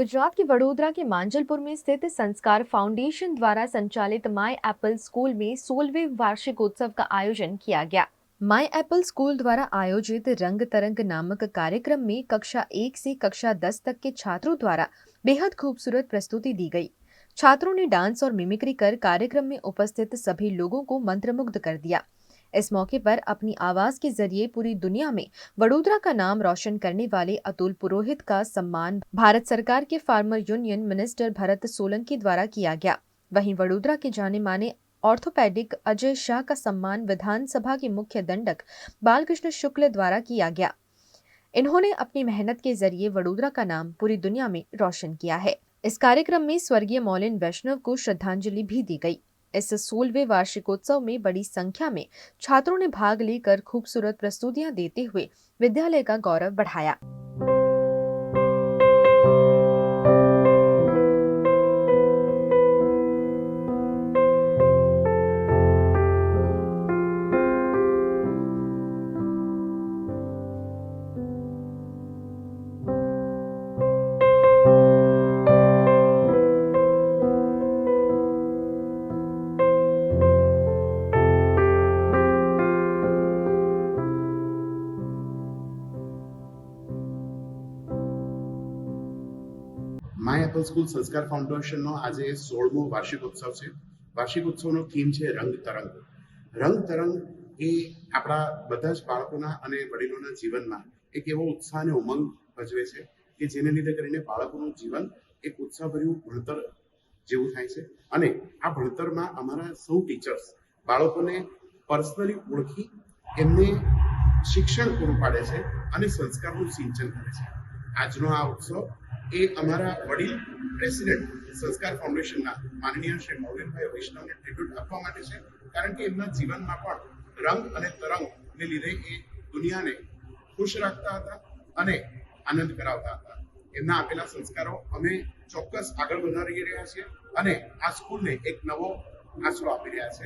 गुजरात के वडोदरा के मांजलपुर में स्थित संस्कार फाउंडेशन द्वारा संचालित माई एप्पल स्कूल में 16वें वार्षिकोत्सव का आयोजन किया गया। माई एप्पल स्कूल द्वारा आयोजित रंग तरंग नामक कार्यक्रम में कक्षा 1 से कक्षा 10 तक के छात्रों द्वारा बेहद खूबसूरत प्रस्तुति दी गई। छात्रों ने डांस और मिमिक्री कर कार्यक्रम में उपस्थित सभी लोगों को मंत्रमुग्ध कर दिया। इस मौके पर अपनी आवाज के जरिए पूरी दुनिया में वडोदरा का नाम रोशन करने वाले अतुल पुरोहित का सम्मान भारत सरकार के farmer union minister Bharat Solanki द्वारा किया गया। वहीं वडोदरा के जाने माने ऑर्थोपेडिक अजय शाह का सम्मान विधानसभा के मुख्य दंडक बालकृष्ण शुक्ल द्वारा किया गया। इन्होंने अपनी मेहनत के जरिए वडोदरा का नाम पूरी दुनिया में रोशन किया है। इस कार्यक्रम में स्वर्गीय मौलिन वैष्णव को श्रद्धांजलि भी दी गई। इस 16वें वार्षिकोत्सव में बड़ी संख्या में छात्रों ने भाग लेकर खूबसूरत प्रस्तुतियां देते हुए विद्यालय का गौरव बढ़ाया। माय एपल स्कूल संस्कार फाउंडेशनનો આજે 16મો વાર્ષિકોત્સવ છે। વાર્ષિકોત્સવનો થીમ છે રંગ તરંગ। રંગ તરંગ એ આપણા બધા જ બાળકોના અને વડીલોના જીવનમાં એક એવો ઉત્સાહ અને ઉમંગ ભજવે છે કે જેને લીધે કરીને બાળકોનું જીવન એક ઉત્સાહભર્યું ભણતર જેવું થાય છે। અને આ ભણતરમાં અમારા સૌ ટીચર્સ બાળકોને પર્સનલી ઓળખી એમને શિક્ષણ પૂરું પાડે છે અને સંસ્કારનું સિંચન કરે છે। આજનો આ ઉત્સવ એ અમારા વડીલ પ્રેસિડેન્ટ સંસ્કાર ફાઉન્ડેશનના માનનીય શ્રી મૌલિનભાઈ વૈષ્ણવને ટ્રિબ્યુટ આપવા માટે છે, કારણ કે એમના જીવનમાં પણ રંગ અને તરંગને લીધે એ દુનિયાને ખુશ રાખતા હતા અને આનંદ કરાવતા હતા। એમના આપેલા સંસ્કારો અમે ચોક્કસ આગળ વધારી રહ્યા છીએ અને આ સ્કૂલને એક નવો આશરો આપી રહ્યા છે।